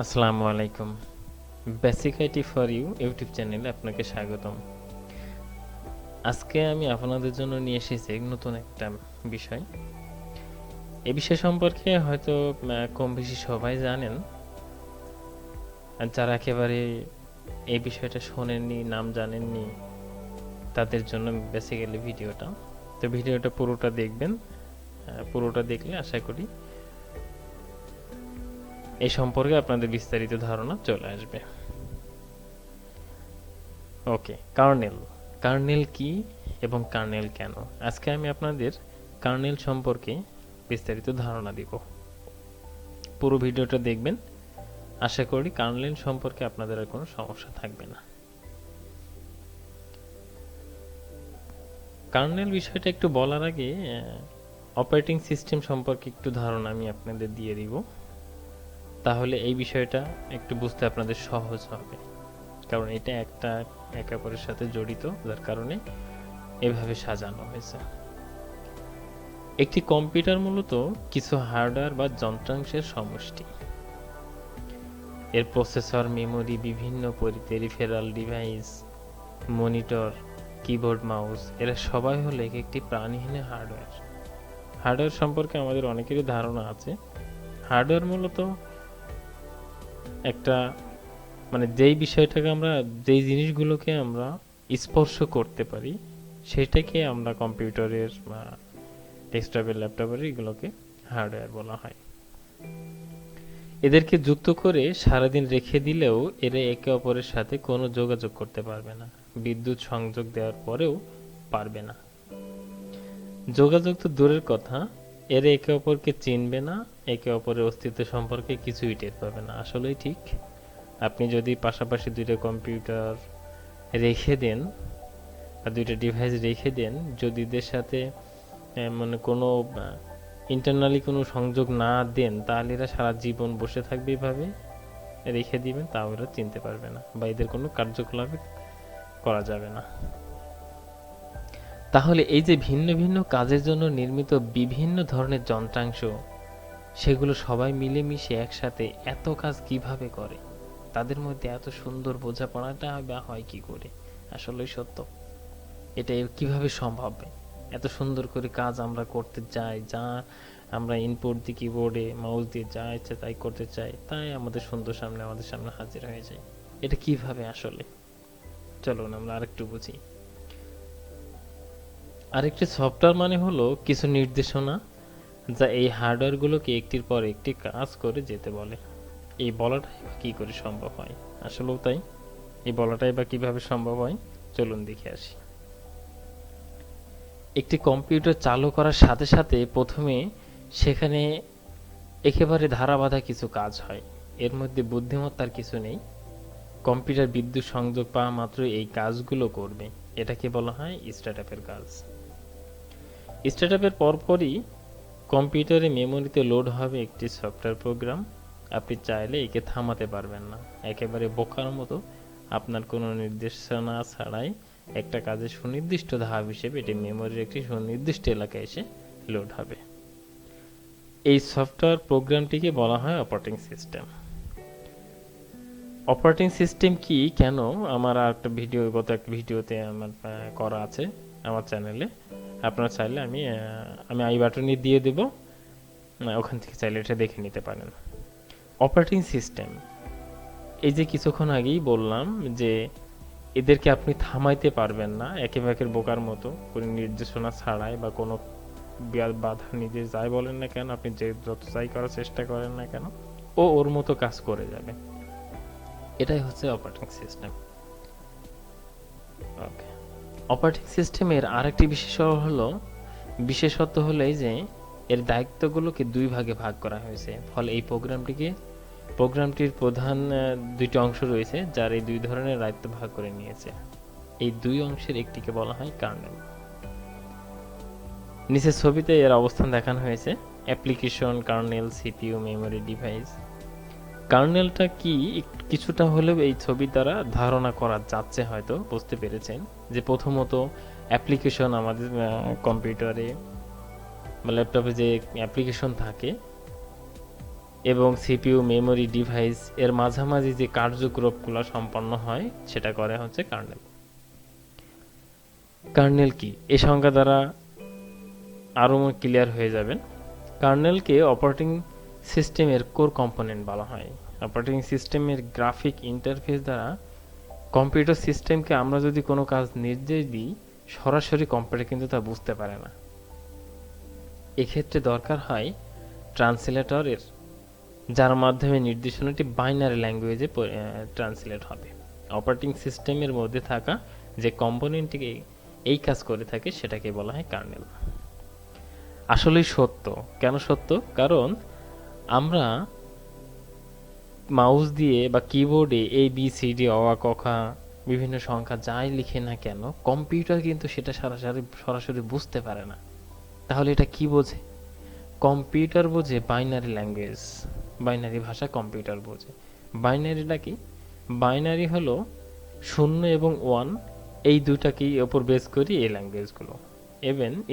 আসসালামু আলাইকুম। Basic IT for you YouTube চ্যানেলে আপনাকে স্বাগতম। আজকে আমি আপনাদের জন্য নিয়ে এসেছি নতুন একটা বিষয়। এই বিষয় সম্পর্কে হয়তো কম বেশি সবাই জানেন, আর যারা একেবারে এই বিষয়টা শোনেননি, নাম জানেননি, তাদের জন্য বেসিক্যালি ভিডিওটা। তো ভিডিওটা পুরোটা দেখবেন। পুরোটা দেখলে আশা করি এই সম্পর্কে আপনাদের বিস্তারিত ধারণা চলে আসবে। ওকে, কার্নেল। কার্নেল কি এবং কার্নেল কেন? আজকে আমি আপনাদের কার্নেল সম্পর্কে বিস্তারিত ধারণা দিব। পুরো ভিডিওটা দেখবেন, আশা করি কার্নেল সম্পর্কে আপনাদের আর কোনো সমস্যা থাকবে না। কার্নেল বিষয়টা একটু বলার আগে অপারেটিং সিস্টেম সম্পর্কে একটু ধারণা আমি আপনাদের দিয়ে দিব, তাহলে এই বিষয়টা একটু বুঝতে আপনাদের সহজ হবে, কারণ এটা একে অপরের সাথে জড়িত, যার কারণে এভাবে সাজানো হয়েছে। একটি কম্পিউটার মূলত কিছু হার্ডওয়্যার বা যন্ত্রাংশের সমষ্টি। এর প্রসেসর, মেমোরি, বিভিন্ন peripheral device, monitor, keyboard, mouse এরা সবাই হলো একটি প্রাণহীন হার্ডওয়্যার। হার্ডওয়্যার সম্পর্কে আমাদের অনেকেরই ধারণা আছে। হার্ডওয়্যার মূলত একটা যেই বিষয়টাকে আমরা, যেই জিনিসগুলোকে আমরা স্পর্শ করতে পারি, সেটাকে আমরা কম্পিউটারের বা ডেস্কটপের, ল্যাপটপের এগুলোকে হার্ডওয়্যার বলা হয়। এদেরকে যুক্ত করে সারাদিন রেখে দিলেও এরা একে অপরের সাথে কোনো যোগাযোগ করতে পারবে না, বিদ্যুৎ সংযোগ দেওয়ার পরেও পারবে না। যোগাযোগ তো দূরের কথা, এরা একে অপরকে চিনবে না, একে অপরের অস্তিত্ব সম্পর্কে কিছুই টের পাবে না। আসলেই ঠিক, আপনি যদি পাশাপাশি দুইটা কম্পিউটার রেখে দেন আর দুইটা ডিভাইস রেখে দেন, যদি এদের সাথে কোনো ইন্টারনালি কোনো সংযোগ না দেন, তাহলে এরা সারা জীবন বসে থাকবে এভাবে, রেখে দিবেন, তাও এরা চিনতে পারবে না বা এদের কোনো কার্যকলাপে করা যাবে না। তাহলে এই যে ভিন্ন ভিন্ন কাজের জন্য নির্মিত বিভিন্ন ধরনের যন্ত্রাংশ, সেগুলো সবাই মিলেমিশে একসাথে এত কাজ কিভাবে করে? তাদের মধ্যে এত সুন্দর বোঝাপড়াটা বা হয় কি করে? আসলে সত্য, এটা কিভাবে সম্ভব? এত সুন্দর করে কাজ আমরা করতে চাই, যা আমরা ইনপুট দিই কিবোর্ডে, মাউস দিয়ে যা ইচ্ছা তাই করতে চাই, তাই আমাদের আমাদের সামনে হাজির হয়ে যায়। এটা কিভাবে আসলে? চলুন আমরা আরেকটু বুঝি। আরেকটি সফটওয়্যার মানে হলো কিছু নির্দেশনা, যা এই হার্ডওয়্যারগুলোকে একটির পর একটি কাজ করে যেতে বলে। এই বলাটাই বা কি করে সম্ভব হয়? আসলেও তাই, এই বলাটাই বা কিভাবে সম্ভব হয়, চলুন দেখে আসি। একটি কম্পিউটার চালু করার সাথে সাথে প্রথমে সেখানে একেবারে ধারাবাধা কিছু কাজ হয়। এর মধ্যে বুদ্ধিমত্তার কিছু নেই। কম্পিউটার বিদ্যুৎ সংযোগ পাওয়া মাত্র এই কাজগুলো করবে। এটাকে বলা হয় স্টার্টআপের কাজ। স্টার্টআপের পরপরই কম্পিউটারে মেমোরিতে লোড হবে একটি সফটওয়্যার প্রোগ্রাম। আপনি চাইলে একে থামাতে পারবেন না। একেবারে বোকার মতো আপনার কোনো নির্দেশনা ছাড়াই একটা কাজের সুনির্দিষ্ট ধাপ হিসেবে এটি মেমোরির একটি সুনির্দিষ্ট এলাকায় এসে লোড হবে। এই সফটওয়্যার প্রোগ্রামটিকে বলা হয় অপারেটিং সিস্টেম। অপারেটিং সিস্টেম কি, কেন, আমার আর একটা ভিডিও, গত একটা ভিডিওতে আমার করা আছে আমার চ্যানেলে। আপনারা চাইলে আমি আই বাটনে দিয়ে দেব, ওখান থেকে চাইলে এটা দেখে নিতে পারেন। অপারেটিং সিস্টেম, এই যে কিছুক্ষণ আগেই বললাম যে এদেরকে আপনি থামাইতে পারবেন না, একেবারে বোকার মতো কোনো নির্দেশনা ছাড়াই বা কোনো বাধা নির্দেশ যাই বলেন না কেন, আপনি যে যত চাই করার চেষ্টা করেন না কেন, ও ওর মতো কাজ করে যাবে। এটাই হচ্ছে অপারেটিং সিস্টেম। ওকে, অপারেটিং সিস্টেমের আরেকটি বিশেষত্ব হলো এই যে এর দায়িত্বগুলোকে দুই ভাগে ভাগ করা হয়েছে। ফলে এই প্রোগ্রামটির প্রধান দুইটি অংশ রয়েছে, যার এই দুই ধরনের দায়িত্ব ভাগ করে নিয়েছে। এই দুই অংশের একটিকে বলা হয় কার্নেল। নিচের ছবিতে এর অবস্থান দেখানো হয়েছে। Application, kernel, CPU, memory, device. কার্নেলটা কি কিছুটা হলেও এই ছবির দ্বারা ধারণা করা যাচ্ছে, হয়তো বুঝতে পেরেছেন যে প্রথমত অ্যাপ্লিকেশন, আমাদের কম্পিউটারে বা ল্যাপটপে যে অ্যাপ্লিকেশন থাকে, এবং সিপিইউ মেমোরি ডিভাইস এর মাঝামাঝি যে কার্যক্রমগুলো সম্পন্ন হয় সেটা করে হচ্ছে কার্নেল। কার্নেল কি এই সংজ্ঞা দ্বারা আরও ক্লিয়ার হয়ে যাবেন। কার্নেলকে অপারেটিং সিস্টেমের কোর কম্পোনেন্ট বলা হয়। অপারেটিং সিস্টেমের গ্রাফিক ইন্টারফেস দ্বারা কম্পিউটার সিস্টেমকে আমরা যদি কোনো কাজ নির্দেশ দিই, সরাসরি কম্পিউটার কিন্তু তা বুঝতে পারে না। এক্ষেত্রে দরকার হয় ট্রান্সলেটরের, যার মাধ্যমে নির্দেশনাটি বাইনারি ল্যাঙ্গুয়েজে ট্রান্সলেট হবে। অপারেটিং সিস্টেমের মধ্যে থাকা যে কম্পোনেন্টটিকে এই কাজ করে থাকে সেটাকে বলা হয় কার্নেল। আসলেই সত্য। কেন সত্য? কারণ আমরা মাউস দিয়ে বা কিবোর্ডে এ বি সি ডি অ আ ক খ বিভিন্ন সংখ্যা যাই লিখে না কেন, কম্পিউটার কিন্তু সেটা সরাসরি বুঝতে পারে না। তাহলে এটা কি বোঝে? কম্পিউটার বোঝে বাইনারি ল্যাঙ্গুয়েজ, বাইনারি ভাষা কম্পিউটার বোঝে। বাইনারিটা কি? বাইনারি হলো 0 এবং 1, এই দুটাকেই ওপর বেস করি এই ল্যাঙ্গুয়েজগুলো।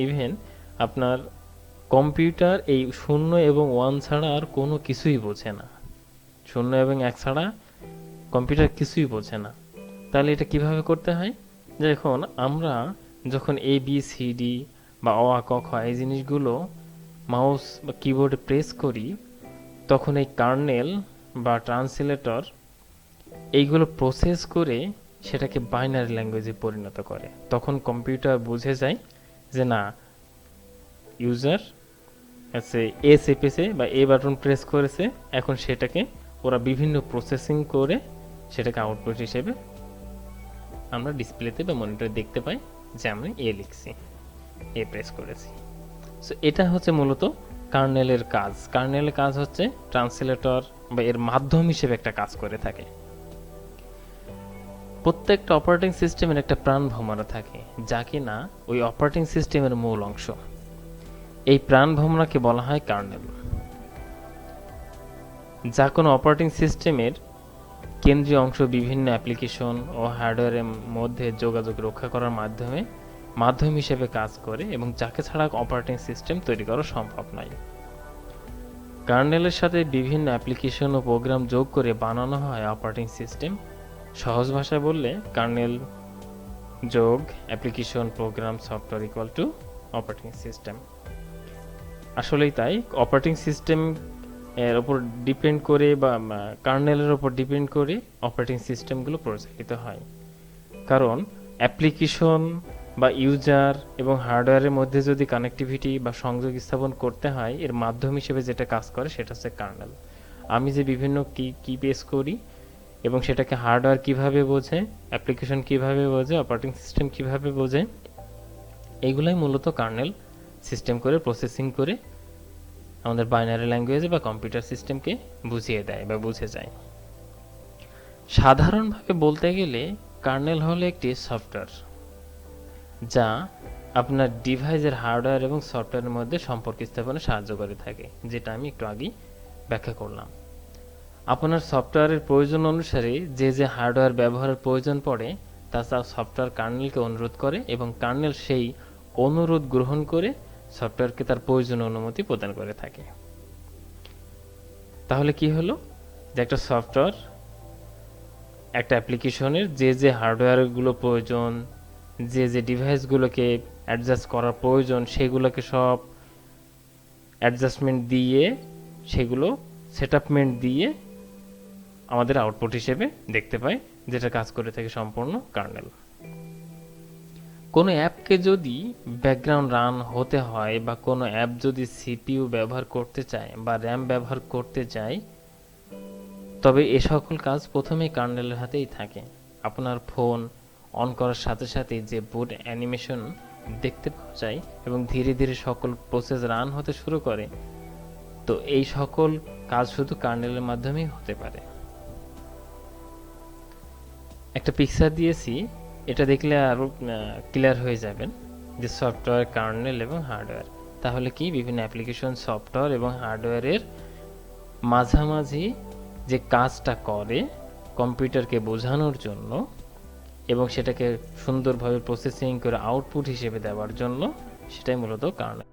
ইভেন আপনার কম্পিউটার এই 0 এবং 1 ছাড়া আর কোনো কিছুই বোঝে না। 0 এবং 1 ছাড়া কম্পিউটার কিছুই বোঝে না। তাহলে এটা কিভাবে করতে হয়? দেখুন, আমরা যখন এ বি সি ডি বা অ আ ক খ এই জিনিসগুলো মাউস বা কিবোর্ডে প্রেস করি, তখন এই কার্নেল বা ট্রান্সলেটর এইগুলো প্রসেস করে সেটাকে বাইনারি ল্যাঙ্গুয়েজে পরিণত করে। তখন কম্পিউটার বুঝে যায় যে না, ইউজার এ চেপেছে বা এ বাটন প্রেস করেছে, এখন সেটাকে ওরা বিভিন্ন প্রসেসিং করে সেটাকে আউটপুট হিসেবে আমরা ডিসপ্লেতে বা মনিটরে দেখতে পাই যে আমি এ লিখছি, এ প্রেস করেছি। সো এটা হচ্ছে মূলত কার্নেলের কাজ। কার্নেলের কাজ হচ্ছে ট্রান্সলেটর বা এর মাধ্যম হিসেবে একটা কাজ করে থাকে। প্রত্যেকটা অপারেটিং সিস্টেমের একটা প্রাণ ভ্রমরা থাকে, যা কিনা ওই অপারেটিং সিস্টেমের মূল অংশ। এই প্রাণ ভ্রমরাকে বলা হয় কার্নেল। যা কোনো অপারেটিং সিস্টেমের কেন্দ্রীয় অংশ বিভিন্ন অ্যাপ্লিকেশন ও হার্ডওয়্যারের মধ্যে যোগাযোগ রক্ষা করার মাধ্যম হিসেবে কাজ করে এবং যাকে ছাড়া অপারেটিং সিস্টেম তৈরি করা সম্ভব নয়। কার্নেলের সাথে বিভিন্ন অ্যাপ্লিকেশন ও প্রোগ্রাম যোগ করে বানানো হয় অপারেটিং সিস্টেম। সহজ ভাষায় বললে কার্নেল যোগ application program software equal to operating system. আসলেই তাই, অপারেটিং সিস্টেম এর উপর ডিপেন্ড করে বা কার্নেলের উপর ডিপেন্ড করে অপারেটিং সিস্টেমগুলো পরিচালিত হয়। কারণ অ্যাপ্লিকেশন বা ইউজার এবং হার্ডওয়্যারের মধ্যে যদি কানেক্টিভিটি বা সংযোগ স্থাপন করতে হয়, এর মাধ্যম হিসেবে যেটা কাজ করে সেটা হচ্ছে কার্নেল। আমি যে বিভিন্ন কি পেস করি এবং সেটাকে হার্ডওয়্যার কিভাবে বোঝে, অ্যাপ্লিকেশন কিভাবে বোঝে, অপারেটিং সিস্টেম কিভাবে বোঝে, এইগুলাই মূলত কার্নেল সিস্টেম করে প্রসেসিং করে আমাদের বাইনারি ল্যাঙ্গুয়েজে বা কম্পিউটার সিস্টেমকে বুঝিয়ে দেয় বা বুঝে যায়। সাধারণভাবে বলতে গেলে কার্নেল হলো একটি সফটওয়্যার যা আপনার ডিভাইসের হার্ডওয়্যার এবং সফটওয়্যারের মধ্যে সম্পর্ক স্থাপনে সাহায্য করে থাকে, যেটা আমি একটু আগেই ব্যাখ্যা করলাম। আপনার সফটওয়্যারের প্রয়োজন অনুসারে যে হার্ডওয়্যার ব্যবহারের প্রয়োজন পড়ে তা সফটওয়্যার কার্নেলকে অনুরোধ করে এবং কার্নেল সেই অনুরোধ গ্রহণ করে সফটওয়্যারকে তার প্রয়োজনীয় অনুমতি প্রদান করে থাকে। তাহলে কি হলো? যে একটা সফটওয়্যার একটা অ্যাপ্লিকেশনের যে হার্ডওয়্যারগুলো প্রয়োজন, যে ডিভাইসগুলোকে অ্যাডজাস্ট করার প্রয়োজন, সেগুলোকে সব অ্যাডজাস্টমেন্ট দিয়ে, সেগুলো সেটআপমেন্ট দিয়ে আমাদের আউটপুট হিসেবে দেখতে পাই, যেটা কাজ করে থাকে সম্পূর্ণ কার্নেল। কোনো অ্যাপকে যদি ব্যাকগ্রাউন্ড রান হতে হয় বা কোনো অ্যাপ যদি সিপিইউ ব্যবহার করতে চায় বা র্যাম ব্যবহার করতে চায়, তবে এ সকল কাজ প্রথমেই কার্নেলের হাতেই থাকে। আপনার ফোন অন করার সাথে সাথে যে বুট অ্যানিমেশন দেখতে পাওয়া যায় এবং ধীরে ধীরে সকল প্রসেস রান হতে শুরু করে, তো এই সকল কাজ শুধু কার্নেলের মাধ্যমেই হতে পারে। একটা পিকচার দিয়েছি, এটা দেখলে আরও ক্লিয়ার হয়ে যাবেন যে সফটওয়্যার, কার্নেল এবং হার্ডওয়্যার। তাহলে কি বিভিন্ন অ্যাপ্লিকেশন সফটওয়্যার এবং হার্ডওয়্যারের মাঝামাঝি যে কাজটা করে কম্পিউটারকে বোঝানোর জন্য এবং সেটাকে সুন্দরভাবে প্রসেসিং করে আউটপুট হিসেবে দেওয়ার জন্য, সেটাই মূলত কার্নেল।